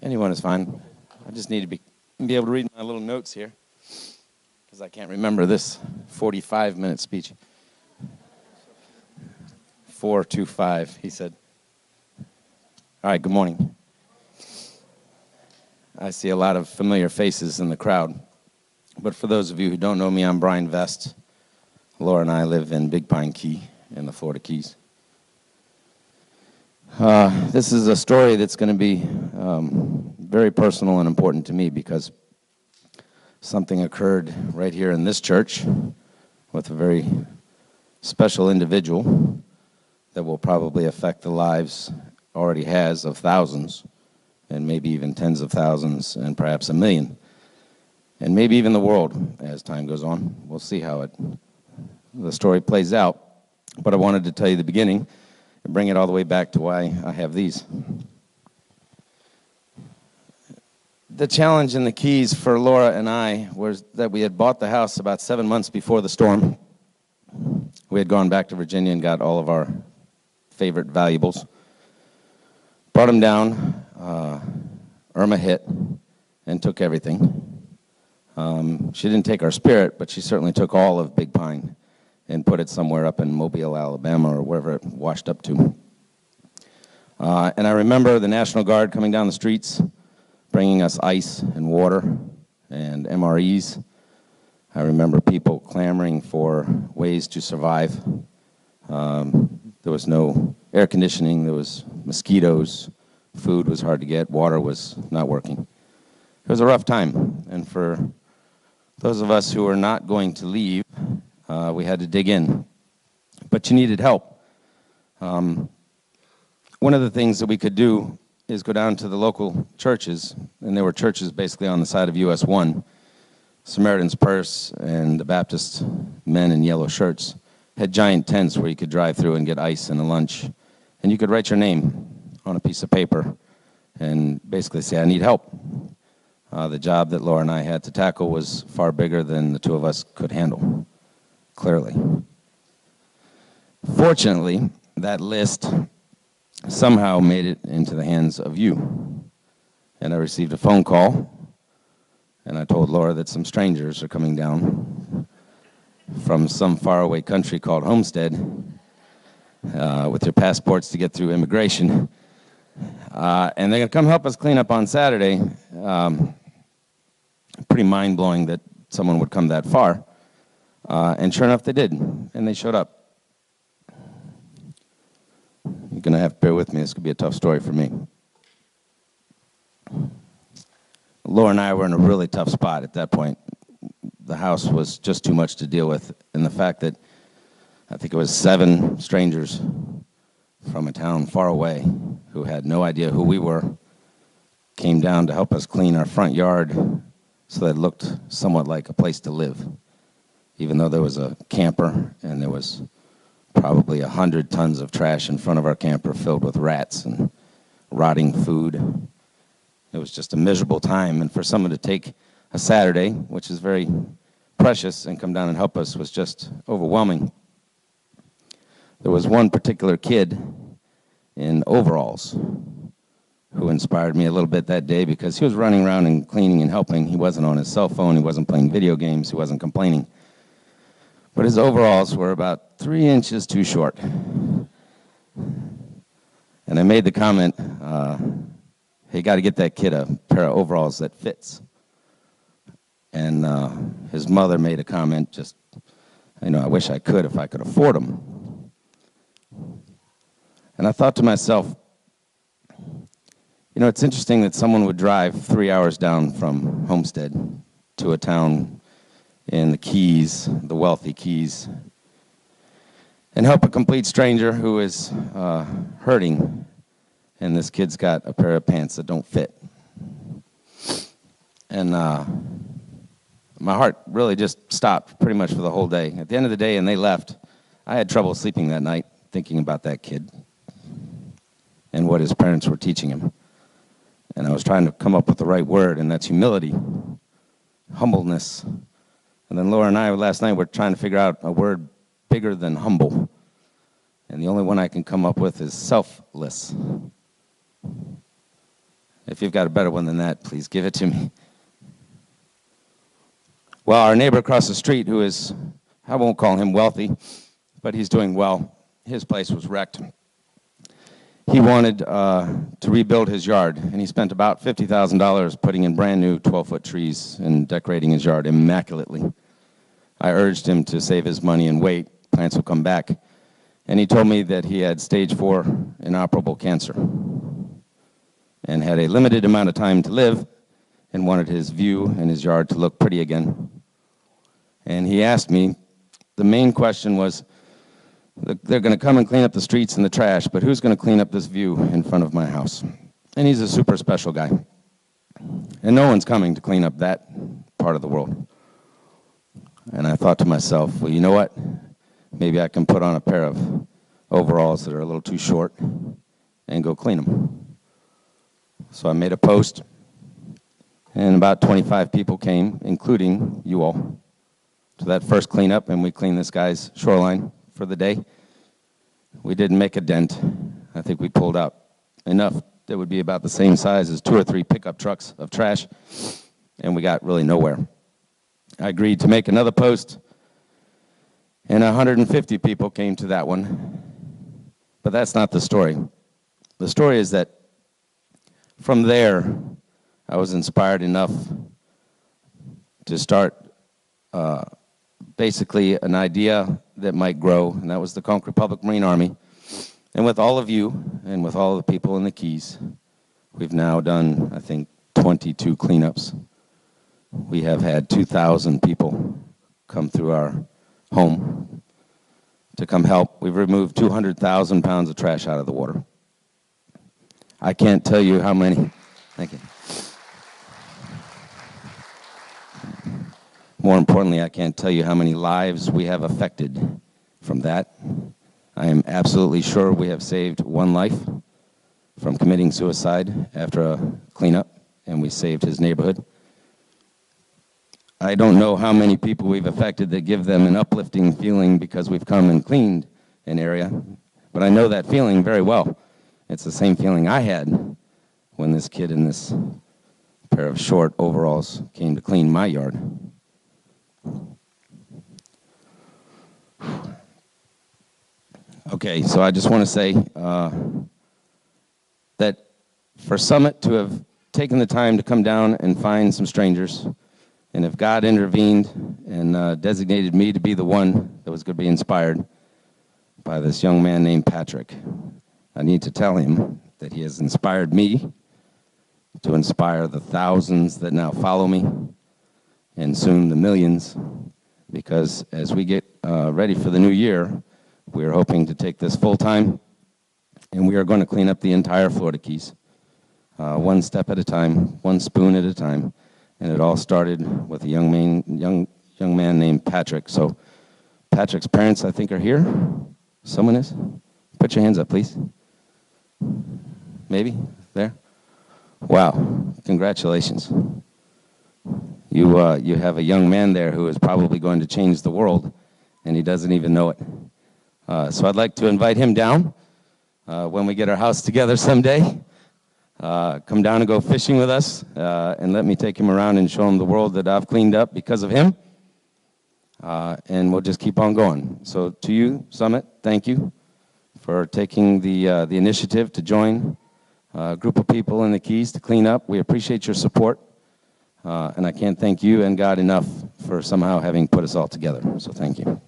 Anyone is fine. I just need to be able to read my little notes here because I can't remember this 45-minute speech. 425, he said. All right, good morning. I see a lot of familiar faces in the crowd. But for those of you who don't know me, I'm Brian Vest. Laura and I live in Big Pine Key in the Florida Keys. This is a story that's going to be very personal and important to me because something occurred right here in this church with a very special individual that will probably affect the lives, already has, of thousands, and maybe even tens of thousands, and perhaps a million, and maybe even the world as time goes on. We'll see how the story plays out. But I wanted to tell you the beginning and bring it all the way back to why I have these. The challenge in the Keys for Laura and I was that we had bought the house about 7 months before the storm. We had gone back to Virginia and got all of our favorite valuables. Brought them down. Irma hit and took everything. She didn't take our spirit, but she certainly took all of Big Pine and put it somewhere up in Mobile, Alabama, or wherever it washed up to. And I remember the National Guard coming down the streets, bringing us ice and water and MREs. I remember people clamoring for ways to survive. There was no air conditioning, there was mosquitoes, food was hard to get, water was not working. It was a rough time, and for those of us who were not going to leave, we had to dig in. But you needed help. One of the things that we could do is go down to the local churches, and there were churches basically on the side of US 1. Samaritan's Purse and the Baptist men in yellow shirts had giant tents where you could drive through and get ice and a lunch, and you could write your name on a piece of paper and basically say, I need help. The job that Laura and I had to tackle was far bigger than the two of us could handle, clearly. Fortunately, that list somehow made it into the hands of you. And I received a phone call, and I told Laura that some strangers are coming down from some faraway country called Homestead with their passports to get through immigration. And they're going to come help us clean up on Saturday. Pretty mind-blowing that someone would come that far. And sure enough, they did, and they showed up. You're going to have to bear with me. This could be a tough story for me. Laura and I were in a really tough spot at that point. The house was just too much to deal with, and the fact that I think it was 7 strangers from a town far away who had no idea who we were came down to help us clean our front yard so that it looked somewhat like a place to live, even though there was a camper and there was probably 100 tons of trash in front of our camper filled with rats and rotting food. It was just a miserable time, and for someone to take a Saturday, which is very precious, and come down and help us was just overwhelming. There was one particular kid in overalls who inspired me a little bit that day because he was running around and cleaning and helping. He wasn't on his cell phone, he wasn't playing video games, he wasn't complaining. But his overalls were about 3 inches too short. And I made the comment, hey, you got to get that kid a pair of overalls that fits. And his mother made a comment, just, I wish I could if I could afford them. And I thought to myself, it's interesting that someone would drive 3 hours down from Homestead to a town in the Keys, the wealthy Keys, and help a complete stranger who is hurting, and this kid's got a pair of pants that don't fit. And my heart really just stopped pretty much for the whole day. At the end of the day, and they left, I had trouble sleeping that night thinking about that kid and what his parents were teaching him. And I was trying to come up with the right word, and that's humility, humbleness. And then Laura and I last night were trying to figure out a word bigger than humble. And the only one I can come up with is selfless. If you've got a better one than that, please give it to me. Well, our neighbor across the street, who is, I won't call him wealthy, but he's doing well. His place was wrecked. He wanted to rebuild his yard, and he spent about $50,000 putting in brand new 12-foot trees and decorating his yard immaculately. I urged him to save his money and wait. Plants will come back. And he told me that he had stage 4 inoperable cancer and had a limited amount of time to live and wanted his view and his yard to look pretty again. And he asked me, the main question was, they're going to come and clean up the streets and the trash, but who's going to clean up this view in front of my house? And he's a super special guy. And no one's coming to clean up that part of the world. And I thought to myself, well, you know what? Maybe I can put on a pair of overalls that are a little too short and go clean them. So I made a post, and about 25 people came, including you all, to that first cleanup, and we cleaned this guy's shoreline for the day. We didn't make a dent. I think we pulled out enough that would be about the same size as 2 or 3 pickup trucks of trash, and we got really nowhere. I agreed to make another post, and 150 people came to that one. But that's not the story. The story is that from there, I was inspired enough to start basically an idea that might grow, and that was the Conch Republic Marine Army. And with all of you and with all the people in the Keys, we've now done, I think, 22 cleanups. We have had 2,000 people come through our home to come help. We've removed 200,000 pounds of trash out of the water. I can't tell you how many. Thank you. More importantly, I can't tell you how many lives we have affected from that. I am absolutely sure we have saved one life from committing suicide after a cleanup, and we saved his neighborhood. I don't know how many people we've affected that give them an uplifting feeling because we've come and cleaned an area, but I know that feeling very well. It's the same feeling I had when this kid in this pair of short overalls came to clean my yard. Okay, so I just want to say that for Summit to have taken the time to come down and find some strangers, and if God intervened and designated me to be the one that was going to be inspired by this young man named Patrick, I need to tell him that he has inspired me to inspire the thousands that now follow me, and soon the millions, because as we get ready for the new year, we are hoping to take this full time, and we are going to clean up the entire Florida Keys, one step at a time, one spoon at a time, and it all started with a young man named Patrick. So Patrick's parents, I think, are here. Someone is? Put your hands up, please. Maybe? There? Wow. Congratulations. You have a young man there who is probably going to change the world, and he doesn't even know it. So I'd like to invite him down when we get our house together someday. Come down and go fishing with us, and let me take him around and show him the world that I've cleaned up because of him. And we'll just keep on going. So to you, Summit, thank you for taking the initiative to join a group of people in the Keys to clean up. We appreciate your support. And I can't thank you and God enough for somehow having put us all together. So thank you.